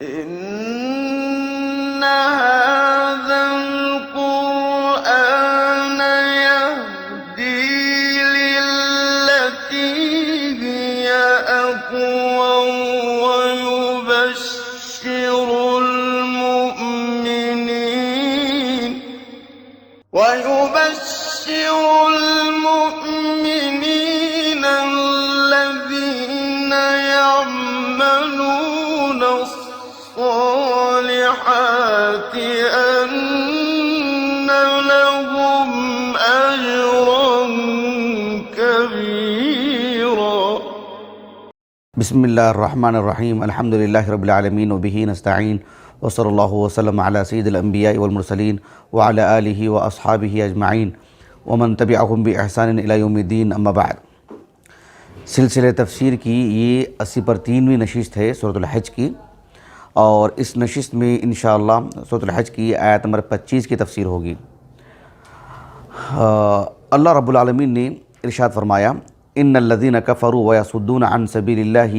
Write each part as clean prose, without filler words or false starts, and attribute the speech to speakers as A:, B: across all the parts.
A: إن هذا القرآن يهدي للتي هي أقوم ويبشر المؤمنين الذين يعملون الصالحات أن لهم أجرا كبيرا.
B: بسم اللہ الرحمن الرحیم. الحمد للہ رب العالمین وبہ نستعین وصلی اللہ وسلم علی سید الانبیاء والمرسلین وعلی آلہ واصحابہ اجمعین ومن تبعہم باحسان الی یوم الدین. اما بعد، سلسلہ تفسیر کی یہ 80/3ویں نشست ہے سورۃ الحج کی، اور اس نشست میں انشاءاللہ سورۃ الحج کی آیت نمبر 25 کی تفسیر ہوگی. اللہ رب العالمین نے ارشاد فرمایا: ان الذین کفروا ویصدون عن سبیل اللہ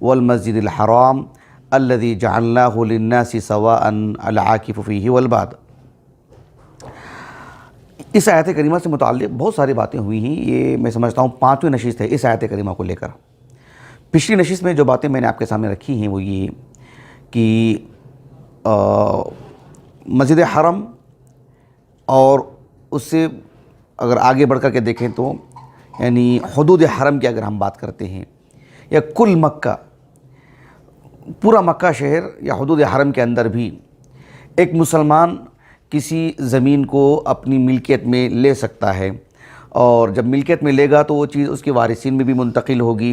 B: والمسجد الحرام الذی جعلناہ للناس سواء العاکف فیہ والباد. اس آیت کریمہ سے متعلق بہت ساری باتیں ہوئی ہیں. یہ میں سمجھتا ہوں 5ویں نشست ہے اس آیت کریمہ کو لے کر. پچھلی نشست میں جو باتیں میں نے آپ کے سامنے رکھی ہیں وہ یہ کہ مسجد حرم اور اس سے اگر آگے بڑھ کر کے دیکھیں تو یعنی حدود حرم کی اگر ہم بات کرتے ہیں، یا کل مکہ، پورا مکہ شہر یا حدود حرم کے اندر بھی ایک مسلمان کسی زمین کو اپنی ملکیت میں لے سکتا ہے، اور جب ملکیت میں لے گا تو وہ چیز اس کے وارثین میں بھی منتقل ہوگی.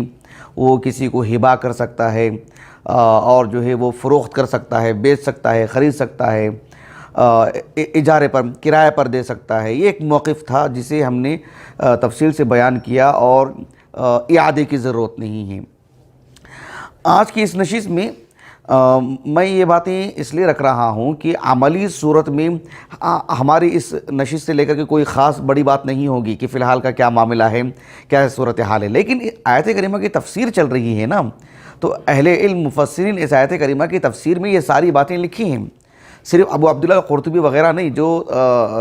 B: وہ کسی کو ہبہ کر سکتا ہے، اور جو ہے وہ فروخت کر سکتا ہے، بیچ سکتا ہے، خرید سکتا ہے، اجارے پر، کرایہ پر دے سکتا ہے. یہ ایک موقف تھا جسے ہم نے تفصیل سے بیان کیا، اور اعادے کی ضرورت نہیں ہے. آج کی اس نشست میں میں یہ باتیں اس لیے رکھ رہا ہوں کہ عملی صورت میں ہماری اس نشست سے لے کر کے کوئی خاص بڑی بات نہیں ہوگی کہ فی الحال کا کیا معاملہ ہے، کیا صورتحال ہے. لیکن آیت کریمہ کی تفسیر چل رہی ہے نا، تو اہل علم مفسرین اس آیت کریمہ کی تفسیر میں یہ ساری باتیں لکھی ہیں. صرف ابو عبداللہ قرطبی وغیرہ نہیں جو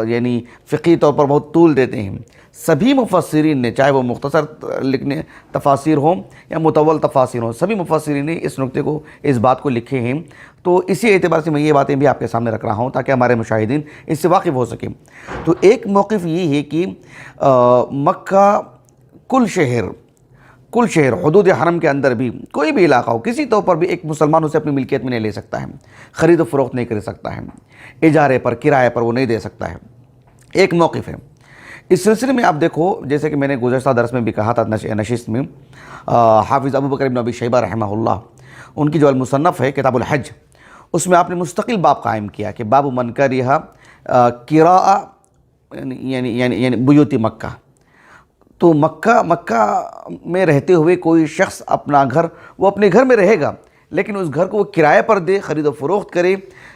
B: یعنی فقہی طور پر بہت طول دیتے ہیں. سبھی مفسرین نے، چاہے وہ مختصر لکھنے تفاسیر ہوں یا مطول تفاسیر ہوں، سبھی مفسرین نے اس نقطے کو، اس بات کو لکھے ہیں. تو اسی اعتبار سے میں یہ باتیں بھی آپ کے سامنے رکھ رہا ہوں تاکہ ہمارے مشاہدین اس سے واقف ہو سکیں. تو ایک موقف یہ ہے کہ مکہ کل شہر حدود حرم کے اندر بھی کوئی بھی علاقہ ہو، کسی طور پر بھی ایک مسلمان اسے اپنی ملکیت میں نہیں لے سکتا ہے، خرید و فروخت نہیں کر سکتا ہے، اجارے پر، کرایہ پر وہ نہیں دے سکتا ہے. ایک موقف ہے. اس سلسلے میں آپ دیکھو، جیسے کہ میں نے گزشتہ درس میں بھی کہا تھا نشست میں، حافظ ابوبکر ابن ابی شیبہ رحمہ اللہ، ان کی جو المصنف ہے کتاب الحج، اس میں آپ نے مستقل باب قائم کیا کہ باب من کرہ قراء یعنی بیوت مکہ. تو مکہ میں رہتے ہوئے کوئی شخص اپنا گھر، وہ اپنے گھر میں رہے گا لیکن اس گھر کو وہ کرایہ پر دے، خرید و فروخت کرے،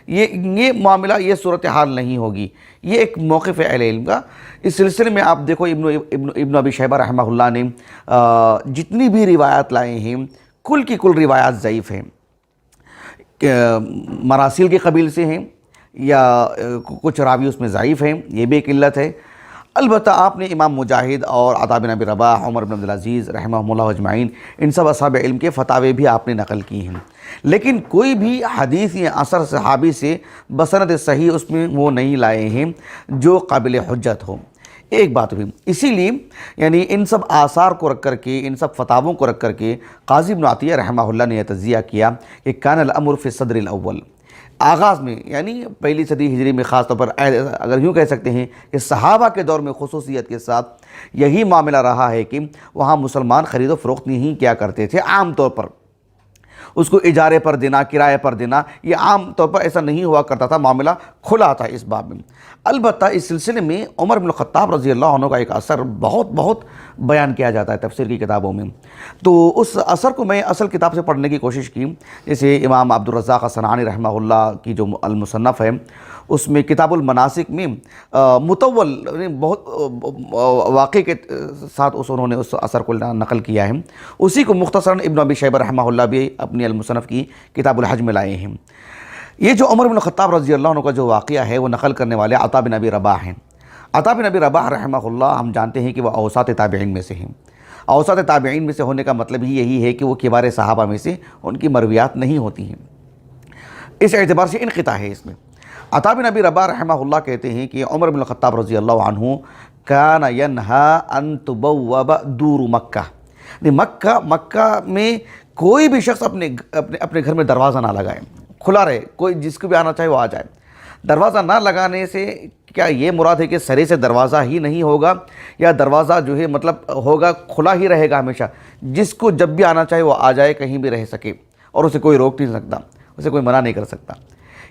B: یہ معاملہ، یہ صورتحال نہیں ہوگی. یہ ایک موقف ہے اہل علم کا. اس سلسلے میں آپ دیکھو ابن ابی شیبہ رحمہ اللہ نے جتنی بھی روایات لائے ہیں کل کی کل روایات ضعیف ہیں، مراسیل کے قبیل سے ہیں، یا کچھ راوی اس میں ضعیف ہیں، یہ بھی ایک علت ہے. البتہ آپ نے امام مجاہد اور عطا بن ابی رباح، عمر بن عبدالعزیز رحمہ اللہ اجمعین، ان سب اصحاب علم کے فتاوے بھی آپ نے نقل کی ہیں. لیکن کوئی بھی حدیث یا اثر صحابی سے بسند صحیح اس میں وہ نہیں لائے ہیں جو قابل حجت ہو. ایک بات ہوئی. اسی لیے یعنی ان سب آثار کو رکھ کر کے، ان سب فتاووں کو رکھ کر کے قاضی ابن عطیہ رحمہ اللہ نے یہ تجزیہ کیا کہ کان الامر فی الصدر الاول، آغاز میں یعنی پہلی صدی ہجری میں خاص طور پر، اگر یوں کہہ سکتے ہیں کہ صحابہ کے دور میں خصوصیت کے ساتھ یہی معاملہ رہا ہے کہ وہاں مسلمان خرید و فروخت نہیں کیا کرتے تھے. عام طور پر اس کو اجارے پر دینا، کرایہ پر دینا، یہ عام طور پر ایسا نہیں ہوا کرتا تھا، معاملہ کھلا تھا اس باب میں. البتہ اس سلسلے میں عمر بن الخطاب رضی اللہ عنہ کا ایک اثر بہت بیان کیا جاتا ہے تفسیر کی کتابوں میں. تو اس اثر کو میں اصل کتاب سے پڑھنے کی کوشش کی، جیسے امام عبد الرزاق الصنعانی رحمہ اللہ کی جو المصنف ہے، اس میں کتاب المناسک میں مطول بہت واقعے کے ساتھ انہوں نے اس اثر کو نقل کیا ہے. اسی کو مختصراً ابن ابی شیبہ رحمہ اللہ بھی اپنی المصنف کی کتاب الحج میں لائے ہیں. یہ جو عمر بن الخطاب رضی اللہ عنہ کا جو واقعہ ہے وہ نقل کرنے والے عطا بن ابی رباح ہیں. عطا بن ابی رباح رحمہ اللہ ہم جانتے ہیں کہ وہ اوساط تابعین میں سے ہیں. اوساط تابعین میں سے ہونے کا مطلب ہی یہی ہے کہ وہ کبار صحابہ میں سے ان کی مرویات نہیں ہوتی ہیں. اس اعتبار سے انقطاع ہے اس میں. عطا بن ابی رباح رحمہ اللہ کہتے ہیں کہ عمر بن الخطاب رضی اللہ عنہ کان ینہا ان تبوب دور مکہ. مکہ میں کوئی بھی شخص اپنے گھر میں دروازہ نہ لگائے, کھلا رہے, کوئی جس کو بھی آنا چاہے وہ آ جائے. دروازہ نہ لگانے سے کیا یہ مراد ہے کہ سرے سے دروازہ ہی نہیں ہوگا, یا دروازہ جو ہے مطلب ہوگا کھلا ہی رہے گا ہمیشہ, جس کو جب بھی آنا چاہے وہ آ جائے, کہیں بھی رہ سکے اور اسے کوئی روک نہیں سکتا, اسے کوئی منع نہیں کر سکتا.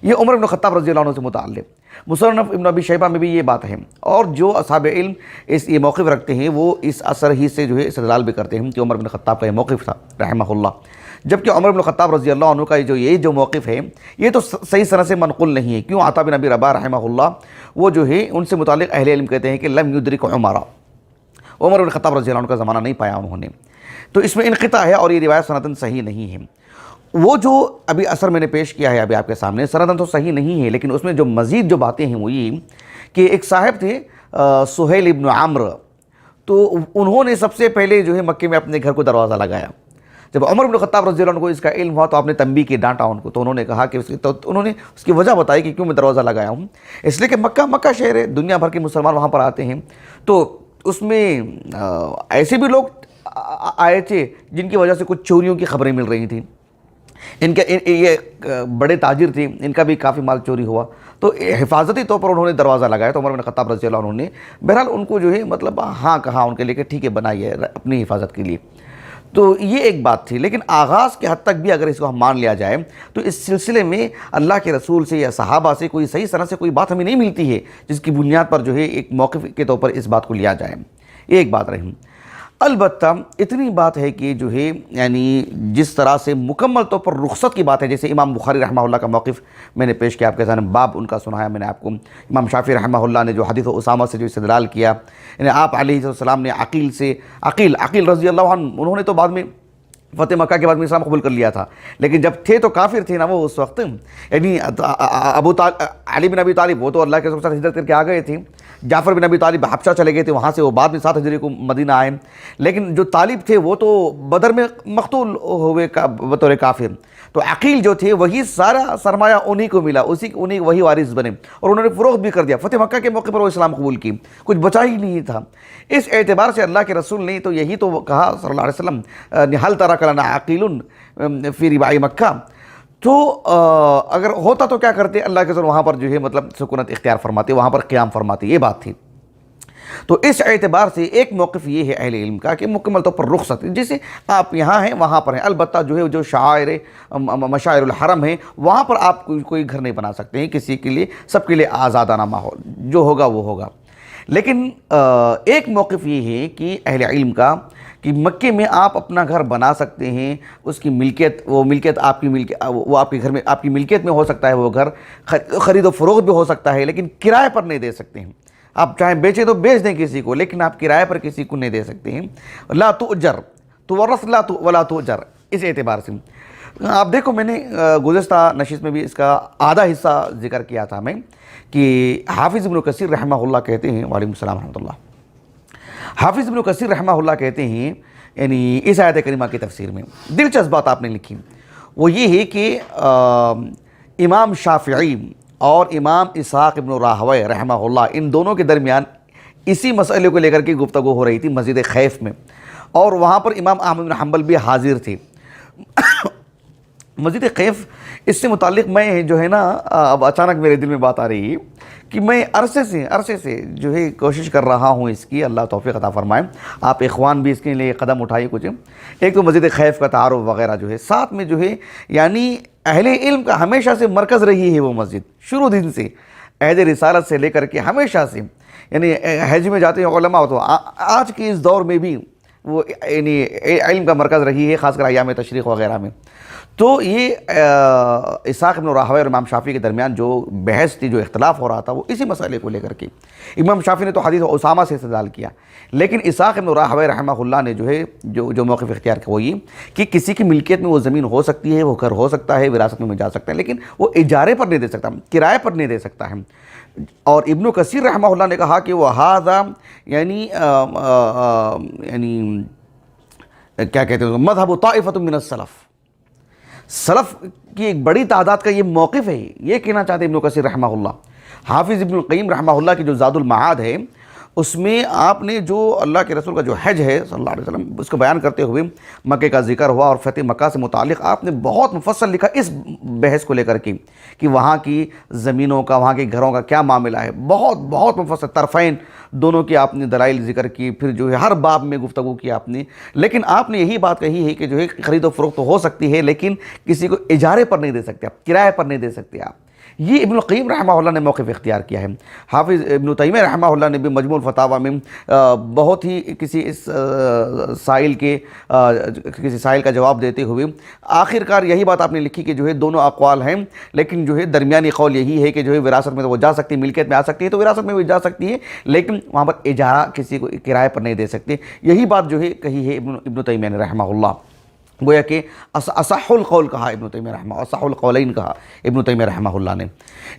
B: یہ عمر بن الخطاب رضی اللہ عنہ سے متعلق. مصنف ابن ابی شیبہ میں بھی یہ بات ہے, اور جو اصحاب علم یہ موقف رکھتے ہیں وہ اس اثر ہی سے جو ہے استدلال بھی کرتے ہیں کہ عمر بن الخطاب کا یہ موقف تھا رحمہ اللہ. جبکہ عمر بن الخطاب رضی اللہ عنہ کا یہ جو موقف ہے یہ تو صحیح سند سے منقول نہیں ہے. کیوں؟ عطا بن ابی رباح رحمہ اللہ وہ جو ہے ان سے متعلق اہل علم کہتے ہیں کہ لم یدرک عمر بن الخطاب رضی اللہ عنہ کا زمانہ نہیں پایا انہوں نے. تو اس میں انقطاع ہے اور یہ روایت سندن صحیح نہیں ہے. وہ جو ابھی اثر میں نے پیش کیا ہے ابھی آپ کے سامنے, سندن تو صحیح نہیں ہے, لیکن اس میں جو مزید جو باتیں ہیں وہ یہ کہ ایک صاحب تھے سہیل ابن عمرو, تو انہوں نے سب سے پہلے جو ہے مکے میں اپنے گھر کو دروازہ لگایا. جب عمر بن الخطاب رضی اللہ عنہ کو اس کا علم ہوا تو آپ نے تنبیہ کی, ڈانٹا ان کو. تو انہوں نے کہا کہ انہوں نے اس کی وجہ بتائی کہ کیوں میں دروازہ لگایا ہوں. اس لیے کہ مکہ شہر ہے, دنیا بھر کے مسلمان وہاں پر آتے ہیں, تو اس میں ایسے بھی لوگ آئے تھے جن کی وجہ سے کچھ چوریوں کی خبریں مل رہی تھیں. یہ بڑے تاجر تھے, ان کا بھی کافی مال چوری ہوا, تو حفاظتی طور پر انہوں نے دروازہ لگایا. تو عمر بن الخطاب رضی اللہ عنہ نے بہرحال ان کو جو ہے مطلب ہاں کہا ان کے لیے کہ ٹھیک ہے بنائیے اپنی حفاظت کے لیے. تو یہ ایک بات تھی. لیکن آغاز کے حد تک بھی اگر اس کو ہم مان لیا جائے تو اس سلسلے میں اللہ کے رسول سے یا صحابہ سے کوئی صحیح سند سے کوئی بات ہمیں نہیں ملتی ہے جس کی بنیاد پر جو ہے ایک موقف کے طور پر اس بات کو لیا جائے. یہ ایک بات رہی. البتہ اتنی بات ہے کہ جو ہے یعنی جس طرح سے مکمل طور پر رخصت کی بات ہے, جیسے امام بخاری رحمہ اللہ کا موقف میں نے پیش کیا آپ کے سامنے, باب ان کا سنایا میں نے آپ کو. امام شافعی رحمہ اللہ نے جو حدیث اسامہ سے جو استدلال کیا, یعنی آپ علیہ السلام نے عقیل رضی اللہ عنہ, انہوں نے تو بعد میں فتح مکہ کے بعد میں اسلام قبول کر لیا تھا, لیکن جب تھے تو کافر تھے نا وہ اس وقت. یعنی علی بن ابی طالب وہ تو اللہ کے ساتھ ہجرت کر کے آ گئے تھے. جعفر بن ابی طالب حبشہ چلے گئے تھے, وہاں سے وہ بعد میں 7 ہجری کو مدینہ آئے. لیکن جو طالب تھے وہ تو بدر میں مقتول ہوئے بطور کافر. تو عقیل جو تھے وہی سارا سرمایہ انہی کو ملا, انہی وہی وارث بنے, اور انہوں نے فروخت بھی کر دیا. فتح مکہ کے موقع پر وہ اسلام قبول کی, کچھ بچا ہی نہیں تھا. اس اعتبار سے اللہ کے رسول نے تو یہی تو کہا صلی اللہ علیہ وسلم, حل ترک لنا عقیل فی رباع مکہ. تو اگر ہوتا تو کیا کرتے, اللہ کے رسول وہاں پر جو ہے مطلب سکونت اختیار فرماتے, وہاں پر قیام فرماتے. یہ بات تھی. تو اس اعتبار سے ایک موقف یہ ہے اہل علم کا کہ مکمل طور پر رخصت, جیسے آپ یہاں ہیں وہاں پر ہیں. البتہ جو ہے جو مشاعر الحرم ہیں وہاں پر آپ کوئی گھر نہیں بنا سکتے ہیں کسی کے لیے, سب کے لیے آزادانہ ماحول, جو ہوگا وہ ہوگا. لیکن ایک موقف یہ ہے کہ اہل علم کا کہ مکے میں آپ اپنا گھر بنا سکتے ہیں, اس کی ملکیت آپ کی ملکیت, وہ آپ کے گھر میں آپ کی ملکیت میں ہو سکتا ہے, وہ گھر خرید و فروخت بھی ہو سکتا ہے, لیکن کرائے پر نہیں دے سکتے ہیں. آپ چاہیں بیچیں تو بیچ دیں کسی کو, لیکن آپ کرائے پر کسی کو نہیں دے سکتے ہیں. لا تؤجر تورث ولا تؤجر. اس اعتبار سے آپ دیکھو, میں نے گزشتہ نشست میں بھی اس کا آدھا حصہ ذکر کیا تھا میں, کہ حافظ ابن کثیر رحمہ اللہ کہتے ہیں, وعلیکم السلام ورحمۃ اللہ, حافظ ابن کثیر رحمہ اللہ کہتے ہیں یعنی اس آیت کریمہ کی تفسیر میں دلچسپ بات آپ نے لکھی, وہ یہ ہے کہ امام شافعی اور امام اسحاق ابن راہویہ رحمہ اللہ, ان دونوں کے درمیان اسی مسئلے کو لے کر کے گفتگو ہو رہی تھی مسجد خیف میں, اور وہاں پر امام احمد بن حنبل بھی حاضر تھے. مسجد خیف اس سے متعلق میں جو ہے نا اب اچانک میرے دل میں بات آ رہی ہے کہ میں عرصے سے جو ہے کوشش کر رہا ہوں اس کی, اللہ توفیق عطا فرمائے. آپ اخوان بھی اس کے لیے قدم اٹھائیے کچھ. ایک تو مسجد خیف کا تعارف وغیرہ جو ہے, ساتھ میں جو ہے یعنی اہل علم کا ہمیشہ سے مرکز رہی ہے وہ مسجد, شروع دن سے عہد رسالت سے لے کر کے ہمیشہ سے, یعنی حج میں جاتے ہیں علماء تو آج کے اس دور میں بھی وہ یعنی علم کا مرکز رہی ہے, خاص کر ایام تشریق وغیرہ میں. تو یہ اسحاق بن راہویہ اور امام شافعی کے درمیان جو بحث تھی، جو اختلاف ہو رہا تھا، وہ اسی مسئلے کو لے کر کے امام شافعی نے تو حدیث اسامہ سے استدلال کیا، لیکن اسحاق بن راہویہ رحمہ اللہ نے جو موقف اختیار کیا وہ یہ کہ کسی کی ملکیت میں وہ زمین ہو سکتی ہے، وہ گھر ہو سکتا ہے، وراثت میں جا سکتا ہے، لیکن وہ اجارے پر نہیں دے سکتا، کرائے پر نہیں دے سکتا ہے۔ اور ابن کثیر رحمہ اللہ نے کہا کہ وہ ہذا یعنی کیا کہتے ہیں مذہب طائفۃ من السلف، سلف کی ایک بڑی تعداد کا یہ موقف ہے، یہ کہنا چاہتے ابن کثیر رحمہ اللہ۔ حافظ ابن القیم رحمہ اللہ کی جو زاد المعاد ہے، اس میں آپ نے جو اللہ کے رسول کا جو حج ہے صلی اللہ علیہ وسلم، اس کو بیان کرتے ہوئے مکے کا ذکر ہوا اور فتح مکہ سے متعلق آپ نے بہت مفصل لکھا اس بحث کو لے کر کے کہ وہاں کی زمینوں کا، وہاں کے گھروں کا کیا معاملہ ہے، بہت بہت مفصل، طرفین دونوں کی آپ نے دلائل ذکر کی، پھر جو ہے ہر باب میں گفتگو کی آپ نے، لیکن آپ نے یہی بات کہی ہے کہ جو ہے خرید و فروخت ہو سکتی ہے، لیکن کسی کو اجارے پر نہیں دے سکتے آپ، کرائے پر نہیں دے سکتے آپ۔ یہ ابن القیم رحمہ اللہ نے موقف اختیار کیا ہے۔ حافظ ابن تیمیہ رحمہ اللہ نے بھی مجموع الفتاوی میں بہت ہی کسی سائل کا جواب دیتے ہوئے آخر کار یہی بات آپ نے لکھی کہ جو ہے دونوں اقوال ہیں، لیکن جو ہے درمیانی قول یہی ہے کہ جو ہے وراثت میں تو وہ جا سکتی ہے، ملکیت میں آ سکتی ہے تو وراثت میں بھی جا سکتی ہے، لیکن وہاں پر اجارہ کسی کو کرائے پر نہیں دے سکتے۔ یہی بات جو ہے کہی ہے ابن تیمیہ نے رحمہ اللہ، گویا کہ اصح القول کہا ابن تیمیہ رحمہ، اصح القولین کہا ابن تیمیہ رحمہ اللہ نے۔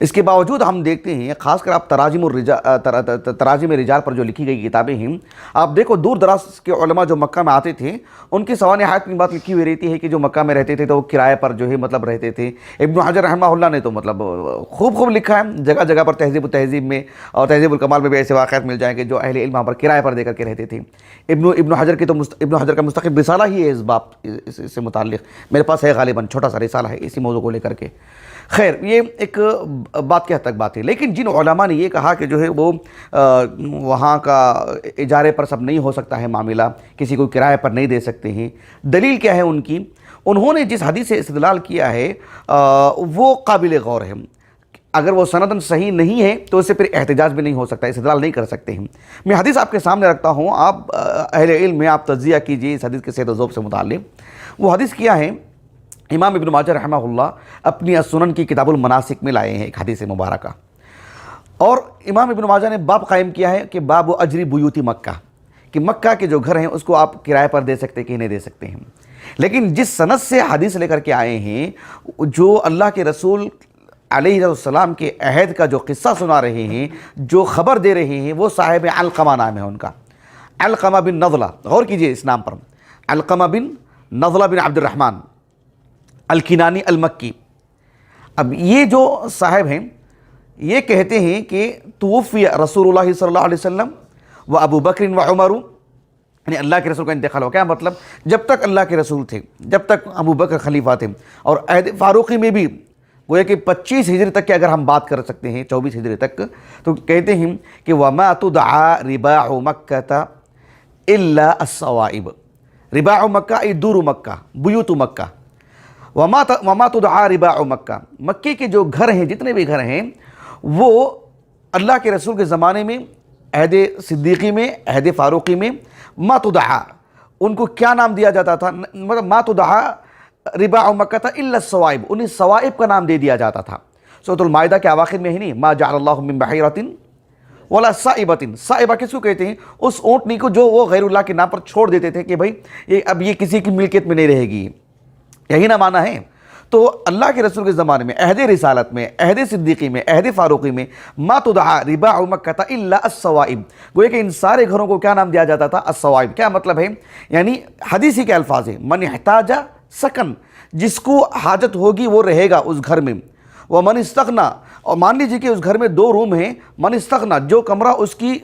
B: اس کے باوجود ہم دیکھتے ہیں، خاص کر آپ تراجم رجال پر جو لکھی گئی کتابیں ہیں، آپ دیکھو دور دراز کے علماء جو مکہ میں آتے تھے، ان کی سوانح حیات میں بات لکھی ہوئی رہتی ہے کہ جو مکہ میں رہتے تھے تو وہ کرائے پر جو ہے مطلب رہتے تھے۔ ابن حجر رحمہ اللہ نے تو مطلب خوب لکھا ہے، جگہ جگہ پر تہذیب و تہذیب میں اور تہذیب الکمال میں بھی ایسے واقعات مل جائیں کہ جو اہل علم وہاں پر کرائے پر دے کر کے رہتے تھے۔ ابن حجر کا مستقل رسالہ ہی ہے اس باب اس سے متعلق، میرے پاس ہے غالباً، چھوٹا سا رسالہ ہے اسی موضوع کو لے کر کے۔ خیر، یہ ایک بات کی حد تک بات ہے، لیکن جن علماء نے یہ کہا کہ جو ہے وہ وہاں کا اجارے پر سب نہیں ہو سکتا ہے معاملہ، کسی کو کرائے پر نہیں دے سکتے ہیں، دلیل کیا ہے ان کی؟ انہوں نے جس حدیث سے استدلال کیا ہے وہ قابل غور ہے، اگر وہ سندن صحیح نہیں ہے تو اس سے پھر احتجاج بھی نہیں ہو سکتا، استدلال نہیں کر سکتے ہیں۔ میں حدیث آپ کے سامنے رکھتا ہوں، آپ اہل علم میں آپ تجزیہ کیجئے اس حدیث کے صحت و ذوب سے متعلق۔ وہ حدیث کیا ہے؟ امام ابن ماجہ رحمہ اللہ اپنی السنن کی کتاب المناسک میں لائے ہیں ایک حدیث مبارکہ، اور امام ابن ماجہ نے باب قائم کیا ہے کہ باب اجری بیوت مکہ، کہ مکہ کے جو گھر ہیں اس کو آپ کرائے پر دے سکتے کہ نہیں دے سکتے ہیں۔ لیکن جس سند سے حدیث لے کر کے آئے ہیں، جو اللہ کے رسول علیہ السلام کے عہد کا جو قصہ سنا رہے ہیں، جو خبر دے رہے ہیں، وہ صاحب علقمہ نام ہے ان کا، علقمہ بن نضلہ، غور کیجئے اس نام پر، علقمہ بن نضلہ بن عبد الرحمن الکنانی المکی۔ اب یہ جو صاحب ہیں یہ کہتے ہیں کہ توفی رسول اللہ صلی اللہ علیہ وسلم و ابو بکر و عمر، یعنی اللہ کے رسول کا انتقال ہو، کیا مطلب؟ جب تک اللہ کے رسول تھے، جب تک ابو بکر خلیفہ تھے، اور عہد فاروقی میں بھی گویا کہ 25 ہجری تک کی اگر ہم بات کر سکتے ہیں، 24 ہجری تک، تو کہتے ہیں کہ وَمَا تُدْعَى رِبَاعُ مَكَّةَ إِلَّا الصَّوَائِبِ، رباع مکہ ای دور مکہ، بیوت مکہ، وما تدعى رباع مکہ، مکے کے جو گھر ہیں، جتنے بھی گھر ہیں، وہ اللہ کے رسول کے زمانے میں، عہد صدیقی میں، عہد فاروقی میں، ما تدعى، ان کو کیا نام دیا جاتا تھا؟ مطلب ما تدعى رباع مکہ تھا الا الصوائب، انہیں صوائب کا نام دے دیا جاتا تھا۔ سورۃ المائدہ کے اواخر میں ہی نہیں، ما جعل اللہ من بحیرۃ ولا صائبۃ، صائبہ کس کو کہتے ہیں؟ اس اونٹنی کو جو وہ غیر اللہ کے نام پر چھوڑ دیتے تھے کہ بھائی اب یہ کسی کی ملکیت میں نہیں رہے گی، یہی نہ مانا ہے۔ تو اللہ کے رسول کے زمانے میں، عہد رسالت میں، عہد صدیقی میں، عہد فاروقی میں، ما تدعى رباع مکہ الا الصوائب، گویا کہ ان سارے گھروں کو کیا نام دیا جاتا تھا؟ الصوائب۔ کیا مطلب ہے؟ یعنی حدیثی کے الفاظ ہیں، من احتاج سکن، جس کو حاجت ہوگی وہ رہے گا اس گھر میں، ومن استغنى، اور مان لیجیے کہ اس گھر میں 2 روم ہیں، من استغنى، جو کمرہ اس کی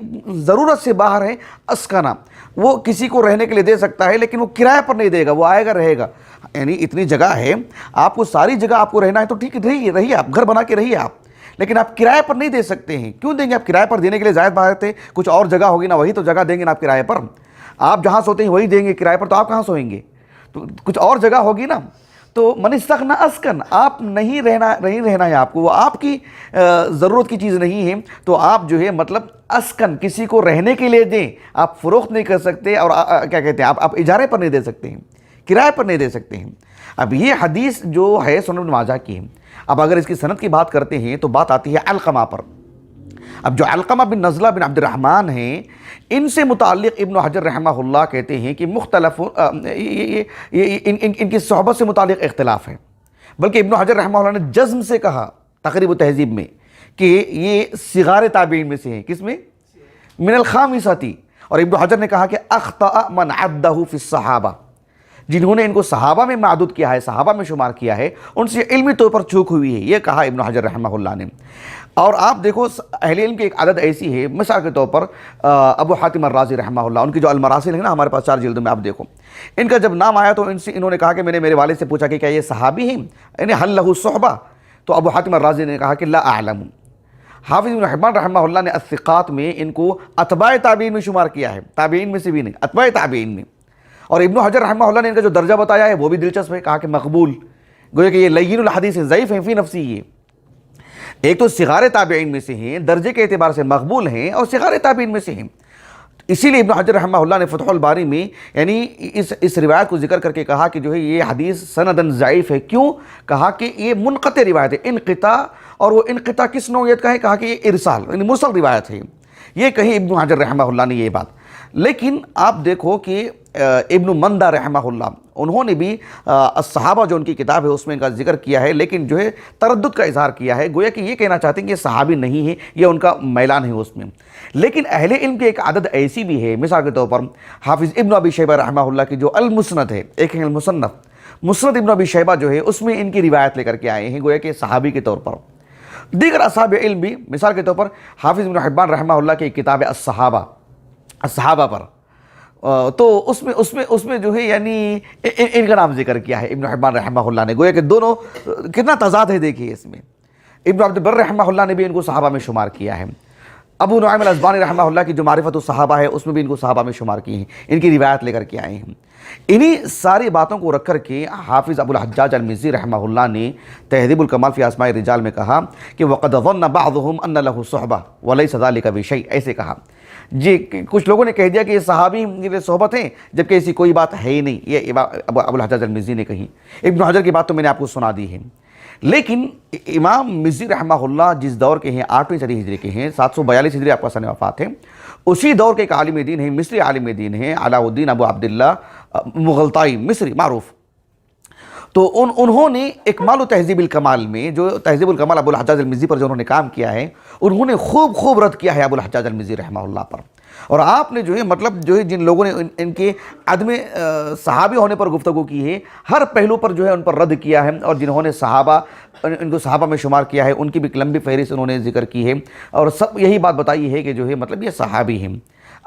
B: ضرورت سے باہر ہے، اسکنا، وہ کسی کو رہنے کے لیے دے سکتا ہے لیکن وہ کرائے پر نہیں دے گا، وہ آئے گا رہے گا۔ یعنی اتنی جگہ ہے، آپ کو ساری جگہ آپ کو رہنا ہے تو ٹھیک ہے، رہیے آپ، گھر بنا کے رہیے آپ، لیکن آپ کرائے پر نہیں دے سکتے ہیں۔ کیوں دیں گے آپ کرائے پر؟ دینے کے لیے زائد بات ہے، کچھ اور جگہ ہوگی نا، وہی تو جگہ دیں گے نا آپ کرائے پر، آپ جہاں سوتے ہیں وہی دیں گے کرائے پر، تو آپ کہاں سوئیں گے؟ تو کچھ اور جگہ ہوگی نا۔ تو من استغنى اسکن، آپ نہیں رہنا ہے آپ کو، وہ آپ کی ضرورت کی چیز نہیں ہے، تو آپ جو ہے مطلب اسکن، کسی کو رہنے کے لیے دیں، آپ فروخت نہیں کر سکتے، اور کیا کہتے ہیں، آپ اجارے پر نہیں دے سکتے ہیں، کرائے پر نہیں دے سکتے ہیں۔ اب یہ حدیث جو ہے سنن ابن ماجہ کی ہے، اب اگر اس کی سند کی بات کرتے ہیں تو بات آتی ہے علقمہ پر۔ اب جو علقمہ بن نزلہ بن عبد الرحمن ہیں، ان سے متعلق ابن حجر رحمہ اللہ کہتے ہیں کہ مختلف ان کی صحبت سے متعلق اختلاف ہے، بلکہ ابن حجر رحمہ اللہ نے جزم سے کہا تقریب و تہذیب میں کہ یہ صغار تابعین میں سے ہیں۔ کس میں؟ من الخامسۃ۔ اور ابن حجر نے کہا کہ اخطأ من عدہ فی الصحابہ، جنہوں نے ان کو صحابہ میں معدود کیا ہے، صحابہ میں شمار کیا ہے، ان سے علمی طور پر چوک ہوئی ہے، یہ کہا ابن حجر رحمہ اللہ نے۔ اور آپ دیکھو اہل علم کی ایک عدد ایسی ہے، مثال کے طور پر ابو حاتم الرازی رحمہ اللہ، ان کی جو المراسل ہے نا ہمارے پاس 4 جلدوں میں، آپ دیکھو ان کا جب نام آیا تو انہوں نے کہا کہ میں نے میرے والد سے پوچھا کہ کیا یہ صحابی ہیں، یعنی حل لہ صحبہ؟ تو ابو حاتم الرازی نے کہا کہ لا اعلم۔ حافظ ابن حبان رحمہ اللہ نے الثقات میں ان کو اتباع تابعین میں شمار کیا ہے، تابعین میں سے بھی نہیں، اتباع تابعین میں۔ اور ابن حجر رحمہ اللہ نے ان کا جو درجہ بتایا ہے وہ بھی دلچسپ ہے، کہا کہ مقبول، گویا کہ یہ لین الحدیث ضعیف ہیں فی نفسی، یہ ایک تو صغار تابعین میں سے ہیں، درجے کے اعتبار سے مقبول ہیں، اور صغار تابعین میں سے ہیں۔ اسی لیے ابن حجر رحمہ اللہ نے فتح الباری میں یعنی اس روایت کو ذکر کر کے کہا کہ جو ہے یہ حدیث سندن ضعیف ہے۔ کیوں؟ کہا کہ یہ منقطع روایت ہے، انقطاع، اور وہ انقطاع کس نوعیت کا ہے؟ کہا کہ یہ ارسال یعنی مرسل روایت ہے، یہ کہی ابن حجر رحمہ اللہ نے یہ بات۔ لیکن آپ دیکھو کہ ابن مندہ رحمہ اللہ انہوں نے بھی الصحابہ جو ان کی کتاب ہے اس میں ان کا ذکر کیا ہے، لیکن جو ہے تردد کا اظہار کیا ہے، گویا کہ یہ کہنا چاہتے ہیں کہ صحابی نہیں ہے، یہ ان کا میلان ہے اس میں۔ لیکن اہل علم کی ایک عدد ایسی بھی ہے، مثال کے طور پر حافظ ابن ابی شیبہ رحمہ اللہ کی جو المسند ہے، ایک ہے المصنف، مسند ابن ابی شیبہ جو ہے اس میں ان کی روایت لے کر کے آئے ہیں، گویا کہ صحابی کے طور پر۔ دیگر اصحاب علم بھی، مثال کے طور پر حافظ ابن حبان رحمہ اللہ کی کتاب ہے الصحابہ پر، تو اس میں جو ہے یعنی ان کا نام ذکر کیا ہے ابن حبان رحمہ اللہ نے، گویا کہ دونوں کتنا تضاد ہے دیکھیے اس میں۔ ابن عبد البر رحمہ اللہ نے بھی ان کو صحابہ میں شمار کیا ہے۔ ابو نعیم الاسبانی رحمہ اللہ کی جو معرفت الصحابہ ہے اس میں بھی ان کو صحابہ میں شمار کی ہیں، ان کی روایت لے کر کے آئے ہیں۔ انہی ساری باتوں کو رکھ کر کے حافظ ابو الحجاج المزی رحمہ اللہ نے تہذیب الکمال فی اسماء الرجال میں کہا کہ وَقَدْ ظَنَّ بَعْضُهُمْ أَنَّ لَهُ صُحْبَةً وَلَيْسَ ذَلِكَ بِشَيْءٍ، ایسے کہا جی کچھ لوگوں نے کہہ دیا کہ یہ صحابی کی صحبت ہیں جبکہ ایسی کوئی بات ہے ہی نہیں، یہ ابو الحجاج المزی نے کہی۔ ابن حجر کی بات تو میں نے آپ کو سنا دی ہے، لیکن امام مزی رحمہ اللہ جس دور کے ہیں 8ویں صدی ہجری کے ہیں، 742 ہجری آپ کا سن وفات ہے، اسی دور کے ایک عالم دین ہیں، مصری عالم دین ہیں علاء الدین ابو عبداللہ مغلطائی، مصری معروف۔ تو انہوں نے اکمال و تہذیب الکمال میں جو تہذیب الکمال ابو الحجاج المزی پر جو انہوں نے کام کیا ہے، انہوں نے خوب رد کیا ہے ابو الحجاج المزی رحمہ اللہ پر۔ اور آپ نے جو ہے مطلب جو ہے جن لوگوں نے ان کے عدم صحابی ہونے پر گفتگو کی ہے، ہر پہلو پر جو ہے ان پر رد کیا ہے، اور جنہوں نے ان کو صحابہ میں شمار کیا ہے ان کی بھی ایک لمبی فہرست انہوں نے ذکر کی ہے، اور سب یہی بات بتائی ہے کہ جو ہے مطلب یہ صحابی ہیں،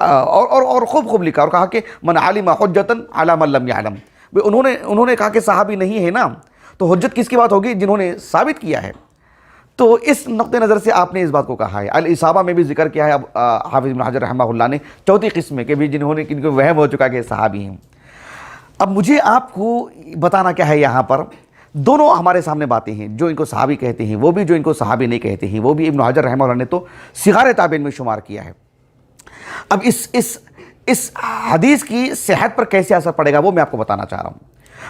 B: اور خوب لکھا اور کہا کہ من علم حجتا علی من لم یعلم۔ انہوں نے کہا کہ صحابی نہیں ہے نا، تو حجت کس کی بات ہوگی؟ جنہوں نے ثابت کیا ہے۔ تو اس نقطہ نظر سے آپ نے اس بات کو کہا ہے۔ الاصابہ میں بھی ذکر کیا ہے حافظ ابن حجر رحمہ اللہ نے 4 قسم میں کہ بھی جن کو وہم ہو چکا کہ صحابی ہیں۔ اب مجھے آپ کو بتانا کیا ہے، یہاں پر دونوں ہمارے سامنے باتیں ہیں، جو ان کو صحابی کہتے ہیں وہ بھی، جو ان کو صحابی نہیں کہتے ہیں وہ بھی۔ ابن حجر رحمہ اللہ نے تو صغار تابعین میں شمار کیا ہے۔ اب اس حدیث کی صحت پر کیسے اثر پڑے گا وہ میں آپ کو بتانا چاہ رہا ہوں۔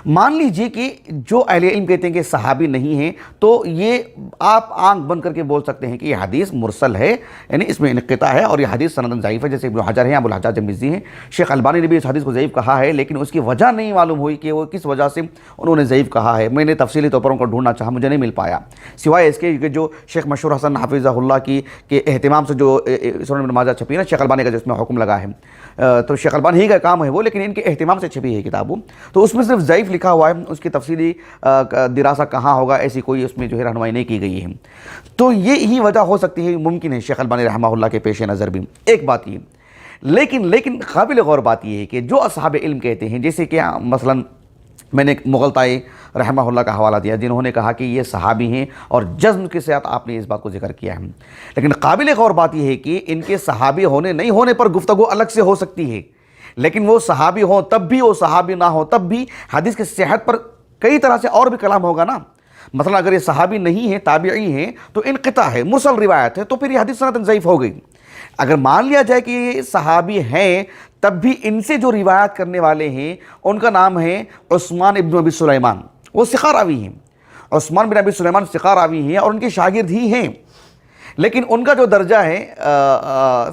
B: مان لیجئے کہ جو اہل علم کہتے ہیں کہ صحابی نہیں ہیں، تو یہ آپ آنکھ بند کر کے بول سکتے ہیں کہ یہ حدیث مرسل ہے، یعنی اس میں انقطاع ہے، اور یہ حدیث سندن ضعیف ہے، جیسے ابن حجر ہیں، ابو الحجاج المزی ہیں، شیخ البانی نے بھی اس حدیث کو ضعیف کہا ہے، لیکن اس کی وجہ نہیں معلوم ہوئی کہ وہ کس وجہ سے انہوں نے ضعیف کہا ہے۔ میں نے تفصیلی طور پر ان کو ڈھونڈنا چاہا، مجھے نہیں مل پایا، سوائے اس کے کہ جو شیخ مشہور حسن حفظہ اللہ کے اہتمام سے جو سنن ابن ماجہ چھپی ہے نا، شیخ البانی کا جو اس میں حکم لگا ہے، تو شیخ البانی ہی کا کام ہے وہ، لیکن ان کے اہتمام سے چھپی ہے کتابوں، تو اس میں صرف ضعیف لکھا ہوا ہے، اس کی تفصیلی دراسہ کہاں ہوگا ایسی کوئی اس میں جو ہے رہنمائی نہیں کی گئی ہے۔ تو یہی وجہ ہو سکتی ہے، ممکن ہے شیخ البانی رحمہ اللہ کے پیش نظر بھی ایک بات یہ، لیکن قابل غور بات یہ ہے کہ جو اصحاب علم کہتے ہیں، جیسے کہ مثلا میں نے مغلطائی رحمہ اللہ کا حوالہ دیا، جنہوں نے کہا کہ یہ صحابی ہیں، اور جزم کے ساتھ آپ نے اس بات کو ذکر کیا ہے، لیکن قابل غور بات یہ ہے کہ ان کے صحابی ہونے نہیں ہونے پر گفتگو الگ سے ہو سکتی ہے، لیکن وہ صحابی ہوں تب بھی، وہ صحابی نہ ہوں تب بھی حدیث کی صحت پر کئی طرح سے اور بھی کلام ہوگا نا۔ مثلا اگر یہ صحابی نہیں ہیں، تابعی ہیں، تو انقطاع ہے، مرسل روایت ہے، تو پھر یہ حدیث سند ضعیف ہو گئی۔ اگر مان لیا جائے کہ یہ صحابی ہیں، تب بھی ان سے جو روایت کرنے والے ہیں ان کا نام ہے عثمان ابن ابی سلیمان، وہ ثقہ راوی ہیں، عثمان بن ابی سلیمان ثقہ راوی ہیں اور ان کے شاگرد ہی ہیں، لیکن ان کا جو درجہ ہے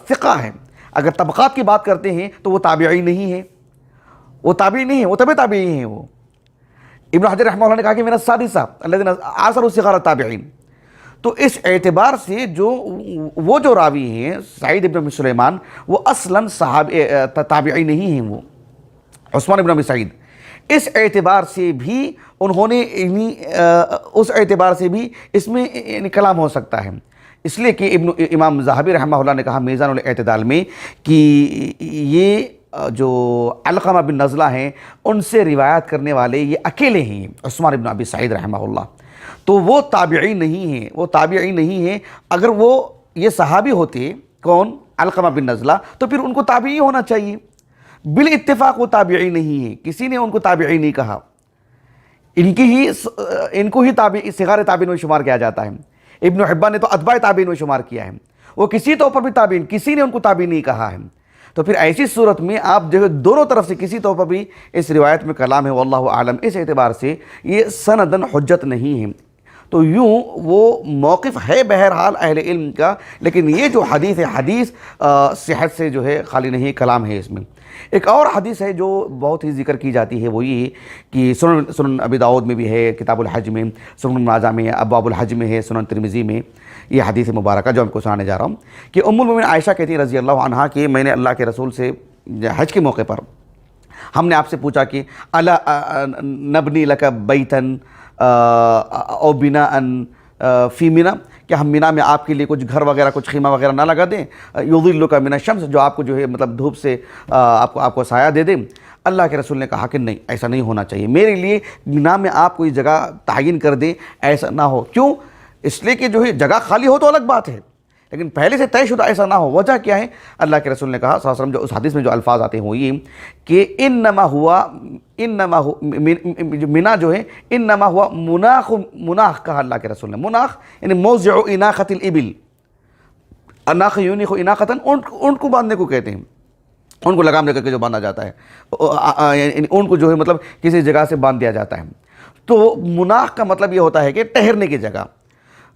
B: ثقہ ہے۔ اگر طبقات کی بات کرتے ہیں تو وہ تابعی نہیں ہے، وہ تابعی نہیں ہے، وہ تبع تابعی ہیں۔ وہ ابن حجر رحمہ اللہ نے کہا کہ میرا السادسہ الذین عاصروا صغار التابعین۔ تو اس اعتبار سے وہ جو راوی ہیں سعید ابن ابی سلیمان، وہ اصلاً تابعی نہیں ہیں، وہ عثمان ابن ابی سعید۔ اس اعتبار سے بھی انہوں نے اس اعتبار سے بھی اس میں کلام ہو سکتا ہے، اس لیے کہ امام ذہبی رحمہ اللہ نے کہا میزان الاعتدال میں کہ یہ جو علقمہ بن نزلہ ہیں ان سے روایت کرنے والے یہ اکیلے ہیں عثمان ابن ابی سعید رحمہ اللہ، تو وہ تابعی نہیں ہیں، وہ تابعی نہیں ہیں۔ اگر وہ یہ صحابی ہوتے کون علقمہ بن نزلہ تو پھر ان کو تابعی ہونا چاہیے، بالاتفاق وہ تابعی نہیں ہیں، کسی نے ان کو تابعی نہیں کہا، ان کو ہی صغار تابعین میں شمار کیا جاتا ہے۔ ابن حبان نے تو اتباع تابعین میں شمار کیا ہے، وہ کسی طور پر بھی تابعین، کسی نے ان کو تابعی نہیں کہا ہے۔ تو پھر ایسی صورت میں آپ جو ہے دونوں طرف سے کسی طور پر بھی اس روایت میں کلام ہے، واللہ اعلم، اس اعتبار سے یہ سندن حجت نہیں ہے۔ تو یوں وہ موقف ہے بہرحال اہل علم کا، لیکن یہ جو حدیث ہے حدیث صحت سے جو ہے خالی نہیں، کلام ہے اس میں۔ ایک اور حدیث ہے جو بہت ہی ذکر کی جاتی ہے، وہ یہ کہ سنن ابی داؤد میں بھی ہے، کتاب الحج میں، سنن ماجہ میں، ابواب الحج میں ہے، سنن ترمذی میں، یہ حدیث مبارکہ جو ہم کو سنانے جا رہا ہوں کہ ام المؤمنین عائشہ کہتی ہیں رضی اللہ عنہا کہ میں نے اللہ کے رسول سے حج کے موقع پر ہم نے آپ سے پوچھا کہ الا نبنی لک بیتن او بناء فی منی، کہ ہم منی میں آپ کے لیے کچھ گھر وغیرہ کچھ خیمہ وغیرہ نہ لگا دیں، یظلک من الشمس، جو آپ کو جو ہے مطلب دھوپ سے آپ کو سایہ دے دیں۔ اللہ کے رسول نے کہا کہ نہیں، ایسا نہیں ہونا چاہیے، میرے لیے منی میں آپ کوئی جگہ تعین کر دیں، ایسا نہ ہو۔ کیوں؟ اس لیے کہ جو ہے جگہ خالی ہو تو الگ بات ہے، لیکن پہلے سے طے شدہ ایسا نہ ہو۔ وجہ کیا ہے؟ اللہ کے رسول نے کہا صلی اللہ علیہ وسلم، جو اس حدیث میں جو الفاظ آتے ہیں وہ یہ کہ منی جو ہے انما ہوا مناخ کہا اللہ کے رسول نے، مناخ یعنی موضع اناخۃ الابل، اناخ یونیخ اناختن، اونٹ کو باندھنے کو کہتے ہیں، اونٹ کو لگام لے کر کے جو باندھا جاتا ہے، یعنی اونٹ کو جو ہے مطلب کسی جگہ سے باندھ دیا جاتا ہے۔ تو مناخ کا مطلب یہ ہوتا ہے کہ ٹہرنے کی جگہ۔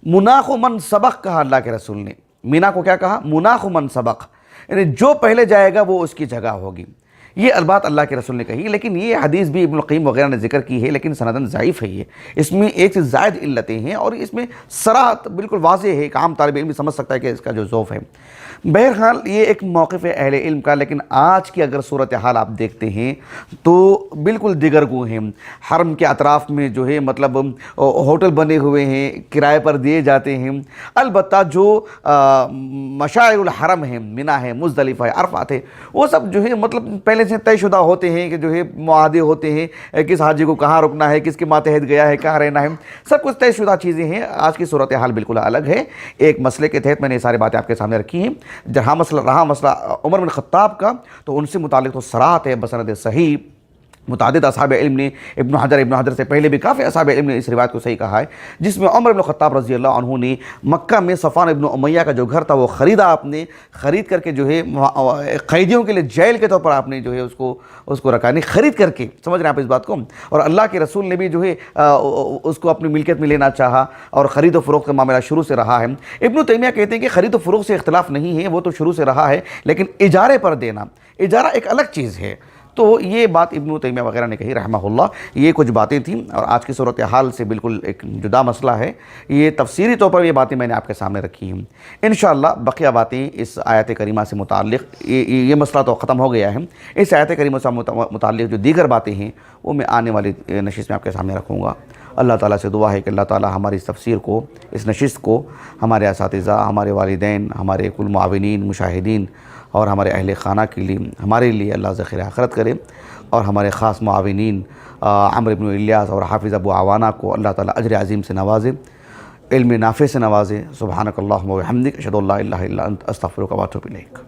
B: مناخ من سبق کہا اللہ کے رسول نے، مینا کو کیا کہا؟ مناخ من سبق، یعنی جو پہلے جائے گا وہ اس کی جگہ ہوگی۔ یہ البات اللہ کے رسول نے کہی، لیکن یہ حدیث بھی ابن القیم وغیرہ نے ذکر کی ہے، لیکن سندن ضعیف ہے یہ، اس میں ایک سے زائد علتیں ہیں اور اس میں صراحت بالکل واضح ہے، ایک عام طالب علم بھی سمجھ سکتا ہے کہ اس کا جو ذوف ہے۔ بہرحال یہ ایک موقف ہے اہل علم کا، لیکن آج کی اگر صورتحال آپ دیکھتے ہیں تو بالکل دیگر گو ہیں۔ حرم کے اطراف میں جو ہے مطلب ہوٹل بنے ہوئے ہیں، کرائے پر دیے جاتے ہیں۔ البتہ جو مشاعر الحرم ہیں، منی ہے، مزدلفہ ہے، عرفات ہے، وہ سب جو ہے مطلب پہلے سے طے شدہ ہوتے ہیں کہ جو ہے معاہدے ہوتے ہیں، کس حاجی کو کہاں رکنا ہے، کس کے ماتحت گیا ہے، کہاں رہنا ہے، سب کچھ طے شدہ چیزیں ہیں۔ آج کی صورتحال بالکل الگ ہے۔ ایک مسئلے کے تحت میں نے یہ ساری باتیں آپ کے سامنے رکھی ہیں۔ جہاں رہا مسئلہ عمر بن خطاب کا، تو ان سے متعلق تو صراحت ہے بسند صحیح۔ متعدد اصحاب علم نے، ابن حجر سے پہلے بھی کافی اصحاب علم نے اس روایت کو صحیح کہا ہے، جس میں عمر بن خطاب رضی اللہ عنہ نے مکہ میں صفوان ابن امیہ کا جو گھر تھا وہ خریدا، آپ نے خرید کر کے جو ہے قیدیوں کے لیے جیل کے طور پر آپ نے جو ہے اس کو رکھا، نہیں خرید کر کے، سمجھ رہے ہیں آپ اس بات کو؟ اور اللہ کے رسول نے بھی جو ہے اس کو اپنی ملکیت میں لینا چاہا، اور خرید و فروخت کا معاملہ شروع سے رہا ہے۔ ابن تیمیہ کہتے ہیں کہ خرید و فروخت سے اختلاف نہیں ہے، وہ تو شروع سے رہا ہے، لیکن اجارے پر دینا، اجارہ ایک الگ چیز ہے۔ تو یہ بات ابن تیمیہ وغیرہ نے کہی رحمہ اللہ۔ یہ کچھ باتیں تھیں اور آج کی صورتحال سے بالکل ایک جدا مسئلہ ہے، یہ تفسیری طور پر یہ باتیں میں نے آپ کے سامنے رکھی ہیں۔ انشاءاللہ بقیہ باتیں اس آیت کریمہ سے متعلق، یہ مسئلہ تو ختم ہو گیا ہے، اس آیت کریمہ سے متعلق جو دیگر باتیں ہیں وہ میں آنے والی نشست میں آپ کے سامنے رکھوں گا۔ اللہ تعالیٰ سے دعا ہے کہ اللہ تعالیٰ ہماری اس تفسیر کو، اس نشست کو، ہمارے اساتذہ، ہمارے والدین، ہمارے کل معاونین، مشاہدین اور ہمارے اہل خانہ کے لیے، ہمارے لیے اللہ ذخیرہ آخرت کرے، اور ہمارے خاص معاونین عمرو بن الیاس اور حافظ ابو عوانہ کو اللہ تعالیٰ اجر عظیم سے نوازے، علم نافع سے نوازے۔ سبحانک اللہم و بحمدک، اشہد ان لا الہ الا انت، استغفرک و اتوب الیک۔